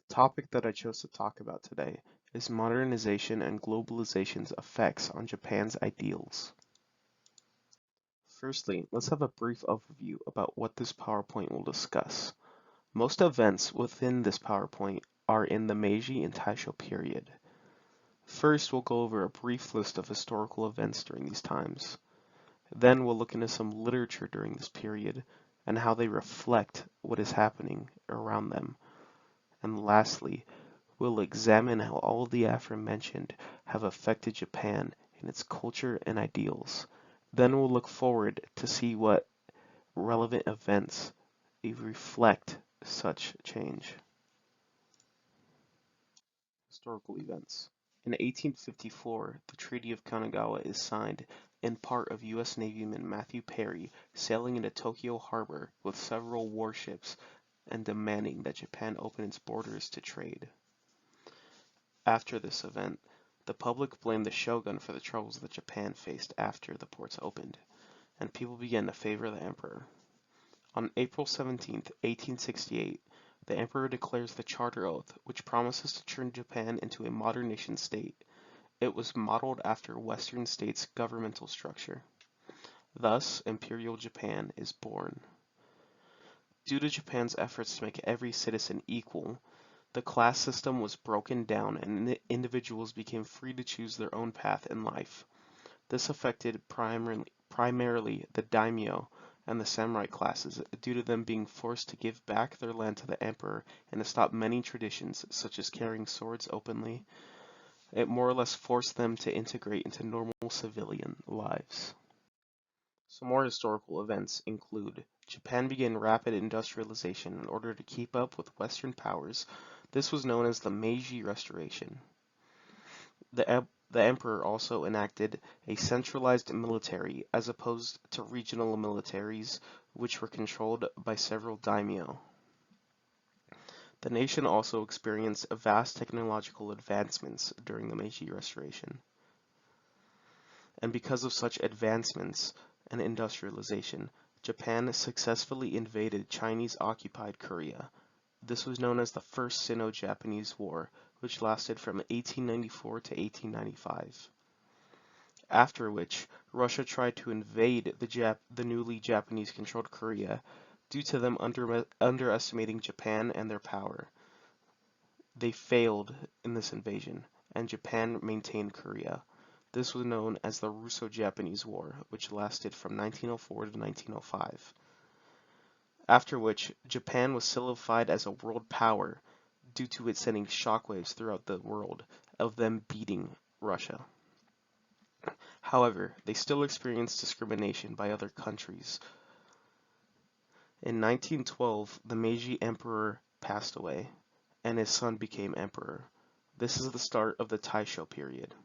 Topic that I chose to talk about today is modernization and globalization's effects on Japan's ideals. Firstly, let's have a brief overview about what this PowerPoint will discuss. Most events within this PowerPoint are in the Meiji and Taisho period. First, we'll go over a brief list of historical events during these times. Then we'll look into some literature during this period and how they reflect what is happening around them. And lastly, we'll examine how all of the aforementioned have affected Japan in its culture and ideals. Then we'll look forward to see what relevant events reflect such change. Historical events. In 1854, the Treaty of Kanagawa is signed in part of U.S. Navyman Matthew Perry sailing into Tokyo Harbor with several warships and demanding that Japan open its borders to trade. After this event, the public blamed the shogun for the troubles that Japan faced after the ports opened, and people began to favor the emperor. On April 17, 1868, the emperor declares the Charter Oath, which promises to turn Japan into a modern nation state. It was modeled after Western states' governmental structure. Thus, Imperial Japan is born. Due to Japan's efforts to make every citizen equal, the class system was broken down and individuals became free to choose their own path in life. This affected primarily the daimyo and the samurai classes due to them being forced to give back their land to the emperor and to stop many traditions such as carrying swords openly. It more or less forced them to integrate into normal civilian lives. Some more historical events include Japan began rapid industrialization in order to keep up with Western powers. This was known as the Meiji Restoration. The emperor also enacted a centralized military as opposed to regional militaries which were controlled by several daimyo. The nation also experienced vast technological advancements during the Meiji Restoration. And because of such advancements and industrialization, Japan successfully invaded Chinese-occupied Korea. This was known as the First Sino-Japanese War, which lasted from 1894 to 1895. After which, Russia tried to invade the newly Japanese-controlled Korea due to them underestimating Japan and their power. They failed in this invasion, and Japan maintained Korea. This was known as the Russo-Japanese War, which lasted from 1904 to 1905. After which, Japan was solidified as a world power due to it sending shockwaves throughout the world of them beating Russia. However, they still experienced discrimination by other countries. In 1912, the Meiji Emperor passed away, and his son became emperor. This is the start of the Taisho period.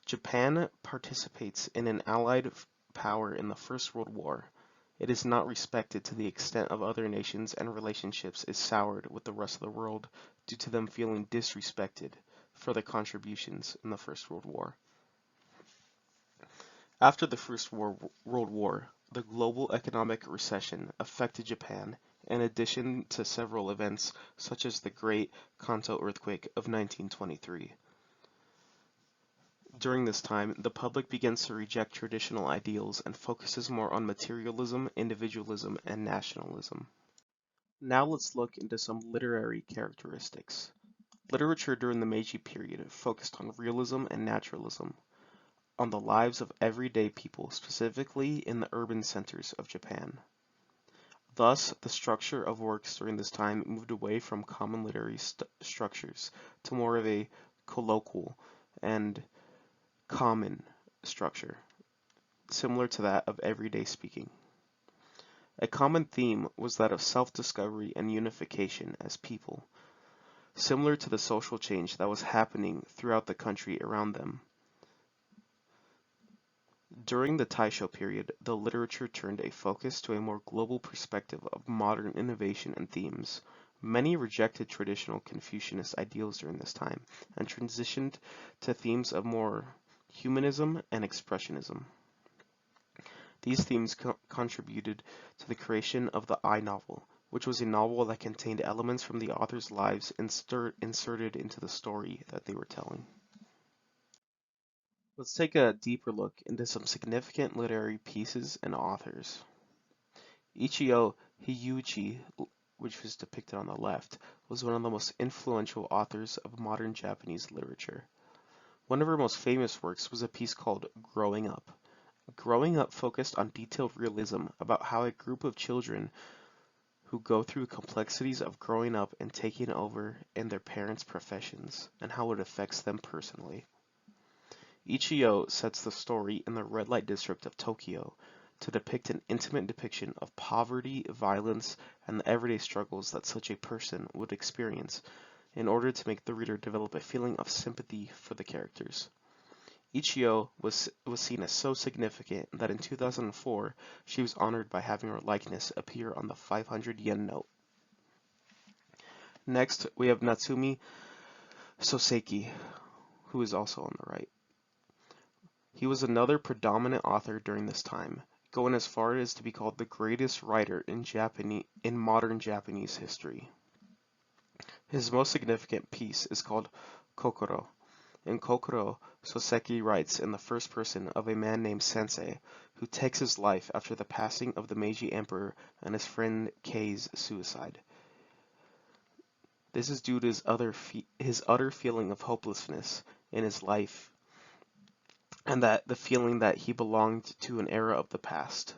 Japan participates in an allied power in the First World War. It is not respected to the extent of other nations and relationships is soured with the rest of the world due to them feeling disrespected for their contributions in the First World War. After the First World War, the global economic recession affected Japan in addition to several events such as the Great Kanto earthquake of 1923. During this time, the public begins to reject traditional ideals and focuses more on materialism, individualism, and nationalism. Now let's look into some literary characteristics. Literature during the Meiji period focused on realism and naturalism, on the lives of everyday people, specifically in the urban centers of Japan. Thus, the structure of works during this time moved away from common literary structures to more of a colloquial and common structure, similar to that of everyday speaking. A common theme was that of self-discovery and unification as people, similar to the social change that was happening throughout the country around them. During the Taisho period, the literature turned a focus to a more global perspective of modern innovation and themes. Many rejected traditional Confucianist ideals during this time and transitioned to themes of more humanism and expressionism. These themes contributed to the creation of the I novel, which was a novel that contained elements from the author's lives inserted into the story that they were telling. Let's take a deeper look into some significant literary pieces and authors. Ichio Hiyuchi, which was depicted on the left, was one of the most influential authors of modern Japanese literature. One of her most famous works was a piece called Growing Up. Growing Up focused on detailed realism about how a group of children who go through complexities of growing up and taking over in their parents' professions and how it affects them personally. Ichio sets the story in the red light district of Tokyo to depict an intimate depiction of poverty, violence, and the everyday struggles that such a person would experience in order to make the reader develop a feeling of sympathy for the characters. Ichio was seen as so significant that in 2004 she was honored by having her likeness appear on the 500 yen note. Next, we have Natsumi Soseki, who is also on the right. He was another predominant author during this time, going as far as to be called the greatest writer in modern Japanese history. His most significant piece is called Kokoro. In Kokoro, Soseki writes in the first person of a man named Sensei, who takes his life after the passing of the Meiji Emperor and his friend Kei's suicide. This is due to his utter feeling of hopelessness in his life, and that the feeling that he belonged to an era of the past.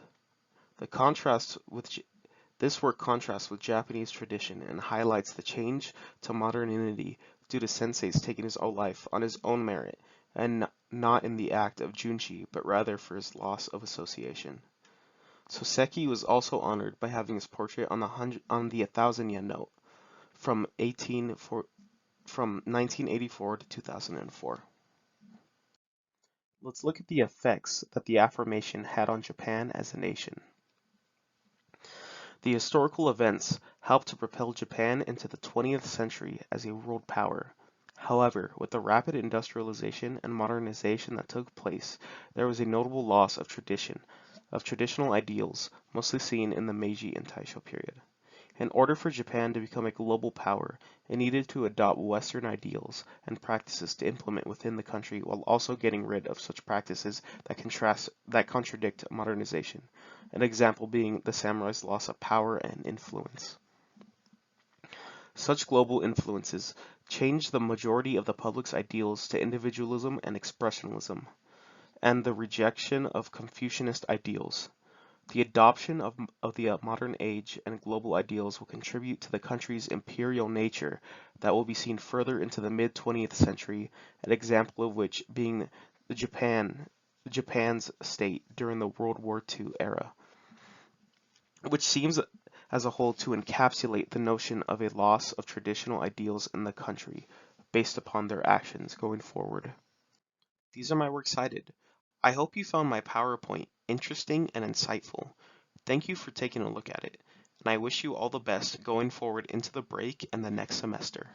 This work contrasts with Japanese tradition and highlights the change to modernity due to Sensei's taking his own life on his own merit, and not in the act of junshi, but rather for his loss of association. Soseki was also honored by having his portrait on the 1,000 yen note from 1984 to 2004. Let's look at the effects that the affirmation had on Japan as a nation. The historical events helped to propel Japan into the 20th century as a world power. However, with the rapid industrialization and modernization that took place, there was a notable loss of traditional ideals, mostly seen in the Meiji and Taisho period. In order for Japan to become a global power, it needed to adopt Western ideals and practices to implement within the country while also getting rid of such practices that contradict modernization, an example being the samurai's loss of power and influence. Such global influences changed the majority of the public's ideals to individualism and expressionism, and the rejection of Confucianist ideals. The adoption of the modern age and global ideals will contribute to the country's imperial nature that will be seen further into the mid-20th century, an example of which being Japan's state during the World War II era, which seems as a whole to encapsulate the notion of a loss of traditional ideals in the country based upon their actions going forward. These are my works cited. I hope you found my PowerPoint interesting and insightful. Thank you for taking a look at it, and I wish you all the best going forward into the break and the next semester.